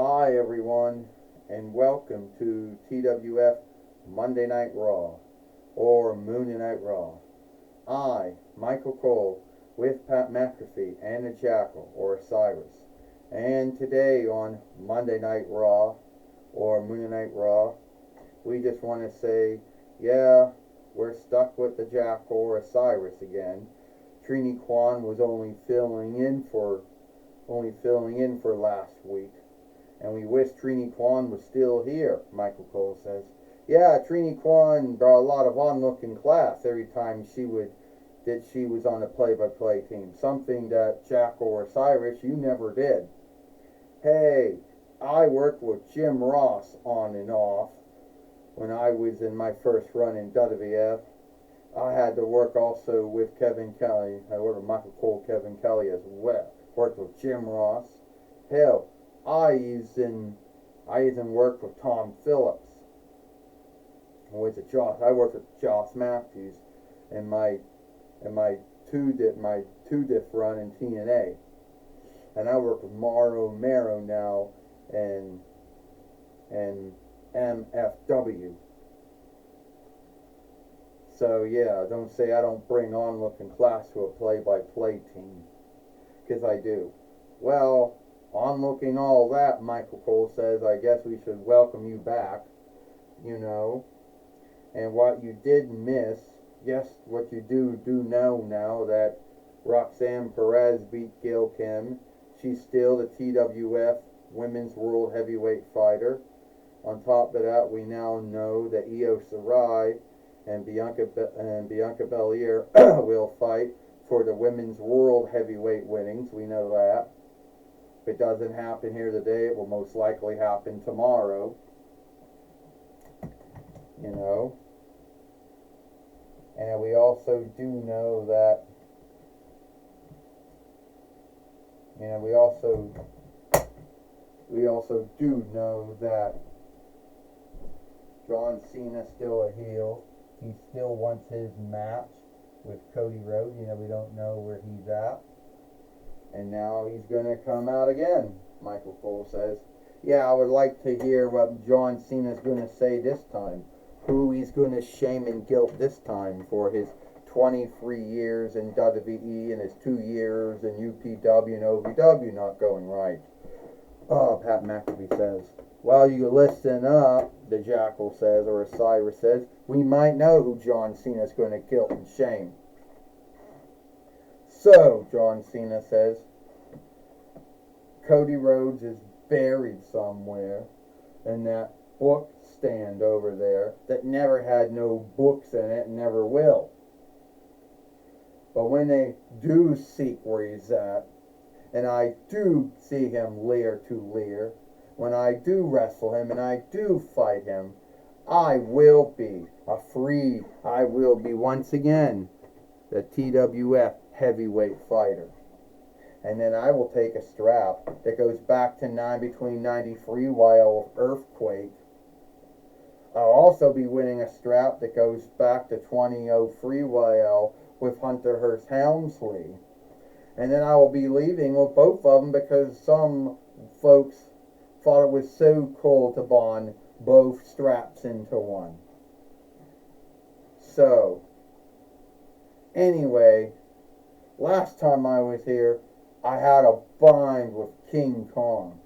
Hi everyone, and welcome to TWF Monday Night Raw, or Monday Night Raw. I, Michael Cole, with Pat McAfee and the Jackal, or Cyrus. And today on Monday Night Raw, or Monday Night Raw, we just want to say, yeah, we're stuck with the Jackal or Cyrus again. Trini Kwan was only filling in for last week. And we wish Trini Kwan was still here, Michael Cole says. Yeah, Trini Kwan brought a lot of onlooking class every time she was on the play-by-play team. Something that Jackal or Cyrus, you never did. Hey, I worked with Jim Ross on and off when I was in my first run in WWF. I had to work also with Kevin Kelly. I worked with Michael Cole, Kevin Kelly as well. Worked with Jim Ross. Hell, I even worked with Tom Phillips. I worked with Josh Matthews in my two diff run in TNA, and I work with Mauro Mero now in MFW. So yeah, don't say I don't bring onlooking class to a play-by-play team, because I do. Well, onlooking all that, Michael Cole says, I guess we should welcome you back, and what you did miss, yes, what you do know now that Roxanne Perez beat Gail Kim. She's still the TWF Women's World Heavyweight Fighter. On top of that, we now know that Io Shirai and Bianca Belair will fight for the Women's World Heavyweight winnings. We know that. If it doesn't happen here today, it will most likely happen tomorrow. And we also do know that, we also do know that John Cena's still a heel. He still wants his match with Cody Rhodes. We don't know where he's at. And now he's going to come out again, Michael Cole says. Yeah, I would like to hear what John Cena's going to say this time. Who he's going to shame and guilt this time for his 23 years in WWE and his 2 years in UPW and OVW not going right. Oh, Pat McAfee says. Well, you listen up, the Jackal says, or Cyrus says, we might know who John Cena's going to guilt and shame. So, John Cena says, Cody Rhodes is buried somewhere in that book stand over there that never had no books in it and never will. But when they do seek where he's at, and I do see him leer to leer, when I do wrestle him and I do fight him, I will be once again the TWF heavyweight fighter. And then I will take a strap that goes back to between 93 while Earthquake. I'll also be winning a strap that goes back to 2003 while with Hunter Hearst Helmsley. And then I will be leaving with both of them because some folks thought it was so cool to bond both straps into one. So, anyway, last time I was here, I had a bind with King Kong.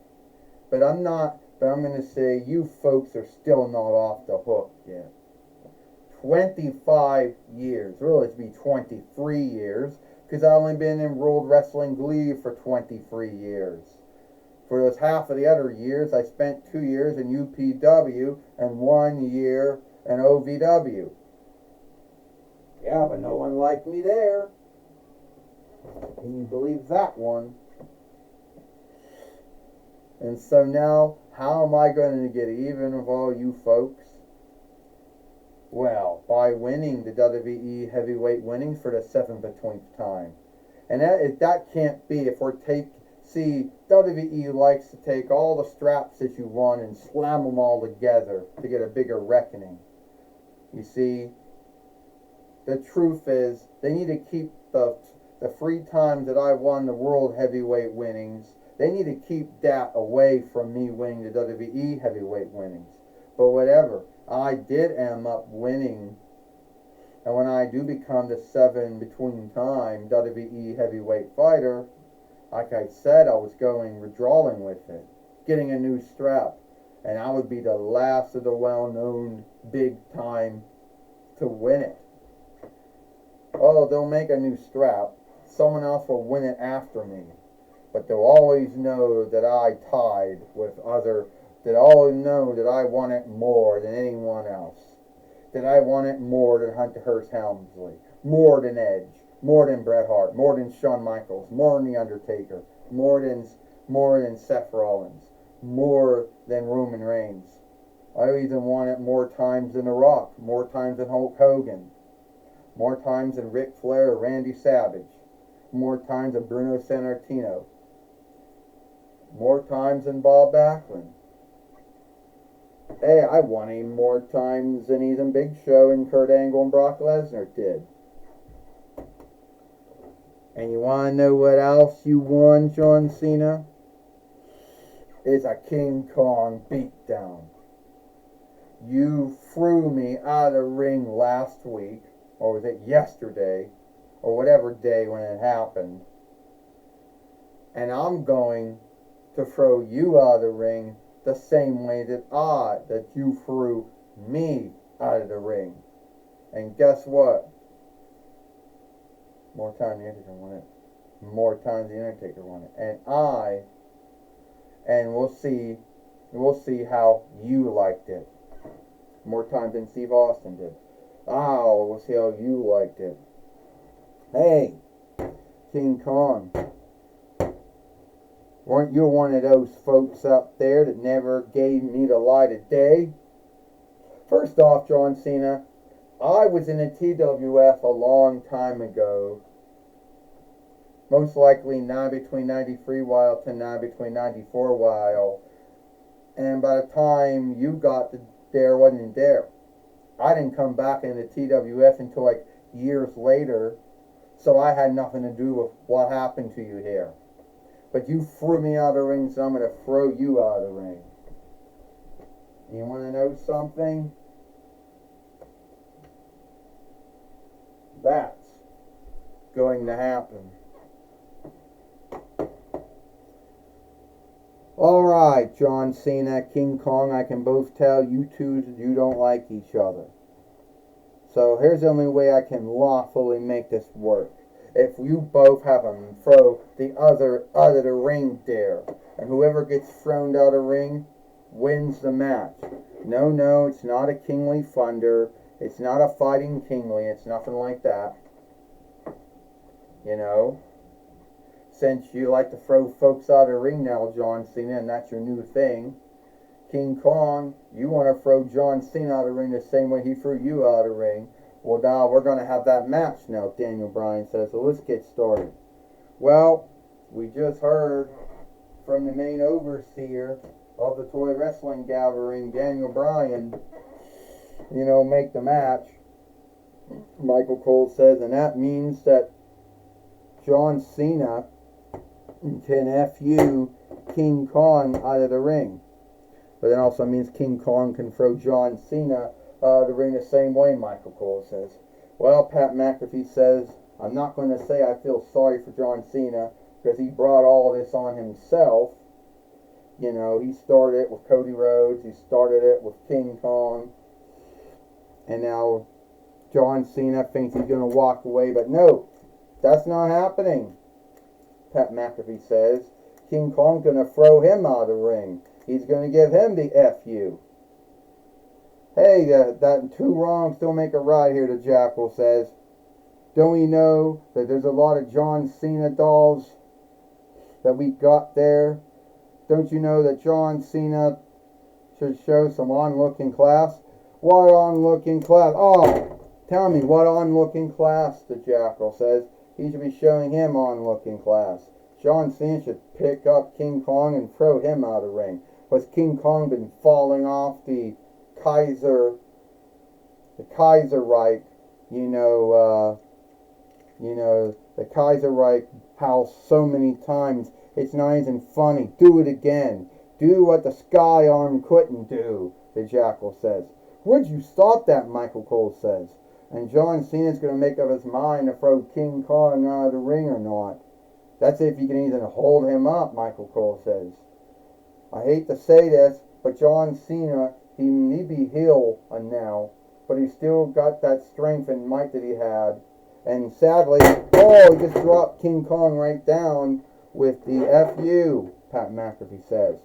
But I'm going to say you folks are still not off the hook yet. 25 years, really it's be 23 years, because I've only been in World Wrestling Glee for 23 years. For those half of the other years, I spent 2 years in UPW and 1 year in OVW. Yeah, but no one liked me there. Can you believe that one? And so now, how am I going to get even with all you folks? Well, by winning the WWE heavyweight winnings for the 7th time. And that can't be if see, WWE likes to take all the straps that you won and slam them all together to get a bigger reckoning. You see, the truth is, they need to keep the 3 times that I won the World Heavyweight winnings, They need to keep that away from me winning the WWE heavyweight winnings. But whatever, I did end up winning. And when I do become the 7 between time WWE heavyweight fighter, like I said, I was going withdrawing with it, getting a new strap. And I would be the last of the well-known big time to win it. Oh, they'll make a new strap. Someone else will win it after me. But they'll always know that I tied with other, that always know that I won it more than anyone else. That I won it more than Hunter Hearst Helmsley, more than Edge, more than Bret Hart, more than Shawn Michaels, more than The Undertaker, more than Seth Rollins, more than Roman Reigns. I even won it more times than The Rock, more times than Hulk Hogan, more times than Ric Flair or Randy Savage, more times than Bruno Sammartino, more times than Bob Backlund. Hey, I won him more times than even Big Show and Kurt Angle and Brock Lesnar did. And you want to know what else you won, John Cena? Is a King Kong beatdown. You threw me out of the ring last week, or was it yesterday, or whatever day when it happened. And I'm going to throw you out of the ring the same way that you threw me out of the ring. And guess what? More times the Undertaker won it. More times the Undertaker won it. And we'll see how you liked it. More times than Steve Austin did. We'll see how you liked it. Hey, King Kong. Weren't you one of those folks up there that never gave me the light of day? First off, John Cena, I was in the TWF a long time ago. Most likely now between 93 while to now between 94 while. And by the time you got there, wasn't there. I didn't come back in the TWF until like years later. So I had nothing to do with what happened to you here. But you threw me out of the ring, so I'm going to throw you out of the ring. You want to know something? That's going to happen. Alright, John Cena, King Kong, I can both tell you two that you don't like each other. So here's the only way I can lawfully make this work. If you both have them throw the other out of the ring there, and whoever gets thrown out of the ring wins the match. No, it's not a Kingly Thunder. It's not a Fighting Kingly. It's nothing like that. You know? Since you like to throw folks out of the ring now, John Cena, and that's your new thing. King Kong, you want to throw John Cena out of the ring the same way he threw you out of the ring. Well, now we're going to have that match now, Daniel Bryan says. So let's get started. Well, we just heard from the main overseer of the Toy Wrestling Gathering, Daniel Bryan, make the match. Michael Cole says, and that means that John Cena can F-U King Kong out of the ring. But it also means King Kong can throw John Cena the ring the same way, Michael Cole says. Well, Pat McAfee says, I'm not going to say I feel sorry for John Cena because he brought all this on himself. He started it with Cody Rhodes, he started it with King Kong, and now John Cena thinks he's going to walk away, but no, that's not happening. Pat McAfee says, King Kong's going to throw him out of the ring. He's going to give him the F-U. Hey, that two wrongs don't make a right here, the Jackal says. Don't we know that there's a lot of John Cena dolls that we got there? Don't you know that John Cena should show some onlooking class? What onlooking class? Oh, tell me, what onlooking class, the Jackal says. He should be showing him onlooking class. John Cena should pick up King Kong and throw him out of the ring. Has King Kong been falling off the Kaiserreich, the Kaiserreich house so many times It's not even funny. Do it again. Do what the Sky Arm couldn't do, the Jackal says. Would you stop that, Michael Cole says. And John Cena's going to make up his mind to throw King Kong out of the ring or not. That's if you can even hold him up, Michael Cole says. I hate to say this, but John Cena, he may be heel now, but he's still got that strength and might that he had. And sadly, he just dropped King Kong right down with the FU, Pat McAfee says.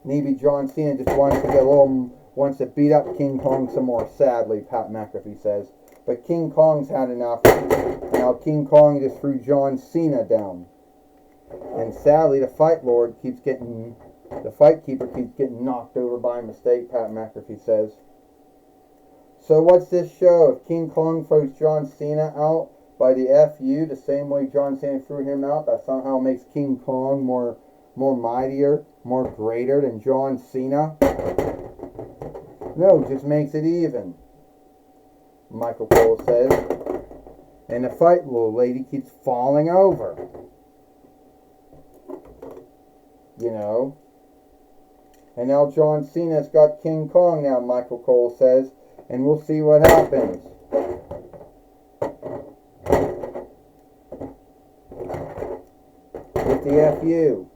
Maybe John Cena just wants to beat up King Kong some more, sadly, Pat McAfee says. But King Kong's had enough. Now King Kong just threw John Cena down. And sadly, the Fight Keeper keeps getting knocked over by mistake, Pat McAfee says. So what's this show? If King Kong throws John Cena out by the FU the same way John Cena threw him out, that somehow makes King Kong more mightier, more greater than John Cena? No, just makes it even, Michael Cole says. And the fight little lady keeps falling over. You know. And now John Cena's got King Kong now, Michael Cole says. And we'll see what happens. With the FU.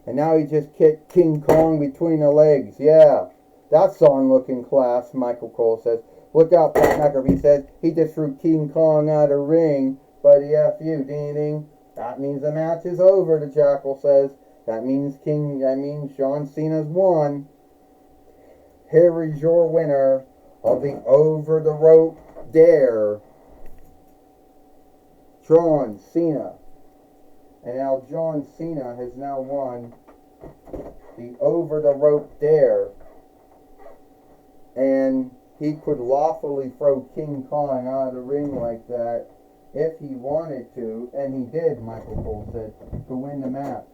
And now he just kicked King Kong between the legs. Yeah. That's on looking class, Michael Cole says. Look out, Pat McAfee says. He just threw King Kong out of the ring by the FU. Ding ding. That means the match is over, the Jackal says. That means John Cena's won. Here is your winner of the Over the Rope Dare, John Cena. And now John Cena has now won the Over the Rope Dare. And he could lawfully throw King Kong out of the ring like that if he wanted to, and he did, Michael Cole said, to win the match.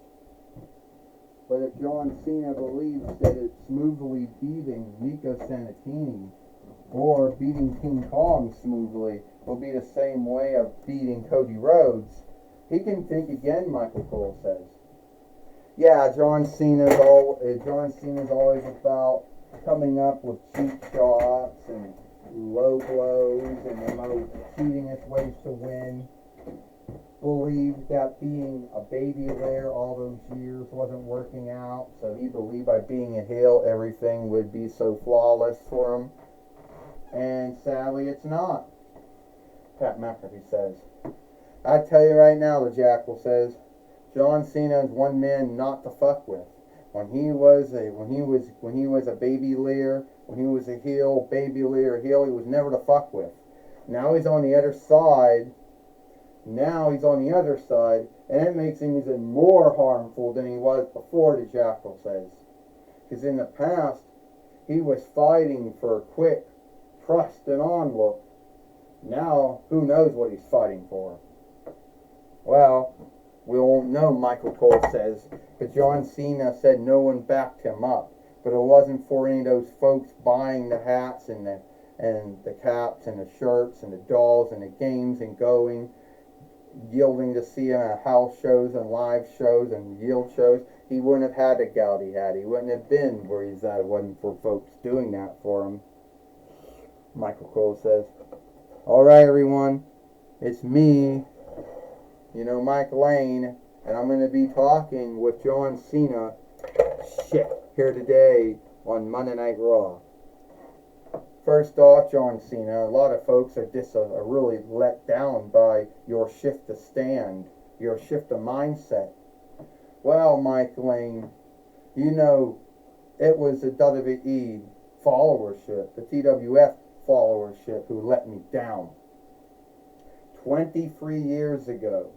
But if John Cena believes that it's smoothly beating Nico Sanatini or beating King Kong smoothly will be the same way of beating Cody Rhodes, he can think again, Michael Cole says. Yeah, John Cena's always about coming up with cheap shots and low blows and the most cheatingest ways to win. Believed that being a baby lair all those years wasn't working out, so he believed by being a heel everything would be so flawless for him. And sadly it's not, Pat McAfee says. I tell you right now, the Jackal says, John Cena is one man not to fuck with. When he was a baby lair, when he was a heel, baby lair heel, he was never to fuck with. Now he's on the other side. And it makes him even more harmful than he was before, the Jackal says. Because in the past, he was fighting for a quick, trust and onlook. Now, who knows what he's fighting for? Well, we won't know, Michael Cole says. But John Cena said no one backed him up. But it wasn't for any of those folks buying the hats and the caps and the shirts and the dolls and the games and yielding to see him at house shows and live shows and yield shows. He wouldn't have had the gout he had. He wouldn't have been where he's at. It wasn't for folks doing that for him. Michael Cole says, alright everyone, it's me, Mike Lane, and I'm going to be talking with John Cena here today on Monday Night Raw. First off, John Cena, a lot of folks are really let down by your shift to stand, your shift of mindset. Well, Mike Lane, it was the WWE followership, the TWF followership who let me down. 23 years ago,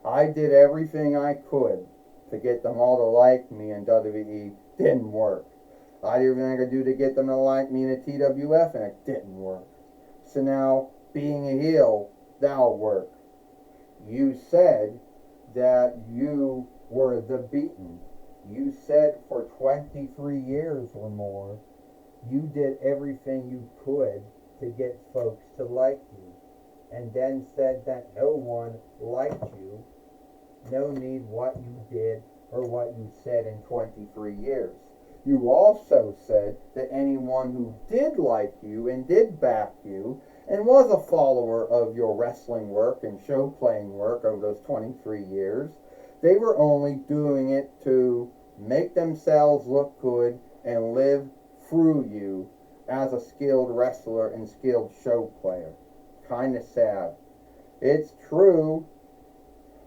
I did everything I could to get them all to like me, and WWE didn't work. I did everything I could do to get them to like me in the TWF, and it didn't work. So now, being a heel, that'll work. You said that you were the beaten. You said for 23 years or more, you did everything you could to get folks to like you. and then said that no one liked you, no need what you did or what you said in 23 years. You also said that anyone who did like you and did back you and was a follower of your wrestling work and show playing work over those 23 years, they were only doing it to make themselves look good and live through you as a skilled wrestler and skilled show player. Kinda sad. It's true,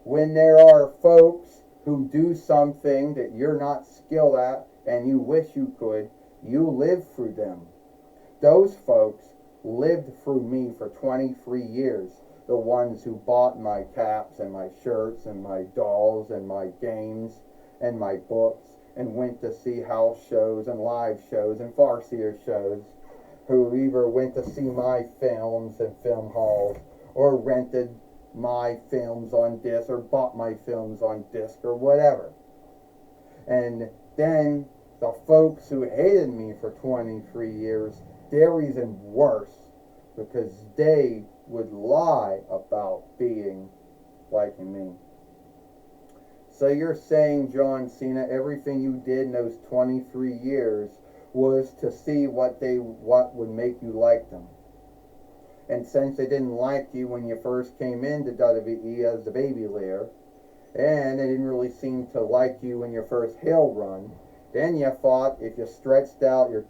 when there are folks who do something that you're not skilled at and you wish you could, you live through them. Those folks lived through me for 23 years. The ones who bought my caps and my shirts and my dolls and my games and my books and went to see house shows and live shows and farcier shows, who either went to see my films in film halls or rented my films on disc or bought my films on disc or whatever. And then the folks who hated me for 23 years, they're even worse because they would lie about being like me. So you're saying, John Cena, everything you did in those 23 years was to see what would make you like them. And since they didn't like you when you first came into WWE as the baby layer, and they didn't really seem to like you in your first heel run, then you thought if you stretched out your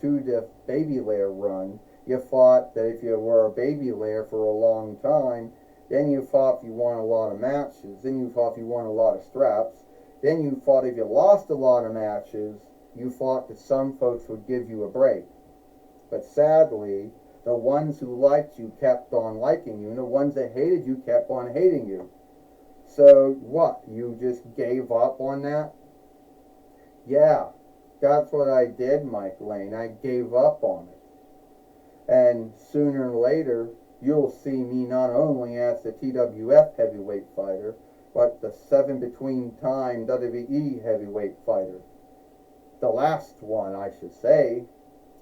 baby layer run, you thought that if you were a baby layer for a long time, then you thought if you won a lot of matches, then you thought if you won a lot of straps, then you thought if you lost a lot of matches, you thought that some folks would give you a break. But sadly, the ones who liked you kept on liking you, and the ones that hated you kept on hating you. So what? You just gave up on that? Yeah, that's what I did, Mike Lane. I gave up on it. And sooner or later, you'll see me not only as the TWF heavyweight fighter, but the 7-between-time WWE heavyweight fighter. The last one, I should say.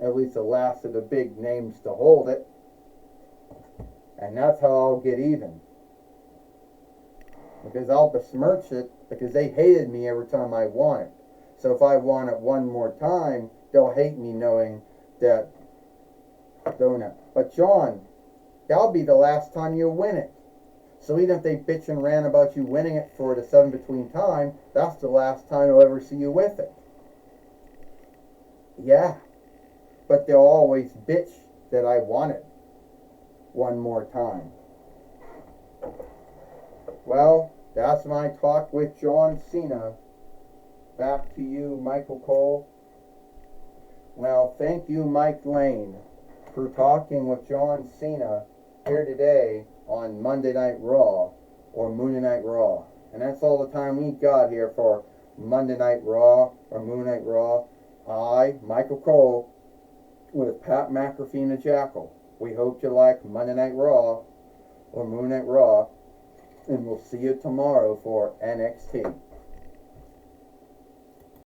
At least the last of the big names to hold it. And that's how I'll get even. Because I'll besmirch it because they hated me every time I won it. So if I won it one more time, they'll hate me knowing that, don't it? But John, that'll be the last time you'll win it. So even if they bitch and rant about you winning it for the 7-between-time, that's the last time they'll ever see you with it. Yeah. But they'll always bitch that I won it one more time. Well, that's my talk with John Cena. Back to you, Michael Cole. Well, thank you, Mike Lane, for talking with John Cena here today on Monday Night Raw or Monday Night Raw. And that's all the time we got here for Monday Night Raw or Monday Night Raw. I, Michael Cole, with Pat McAfee and the Jackal. We hope you like Monday Night Raw or Monday Night Raw, and we'll see you tomorrow for NXT.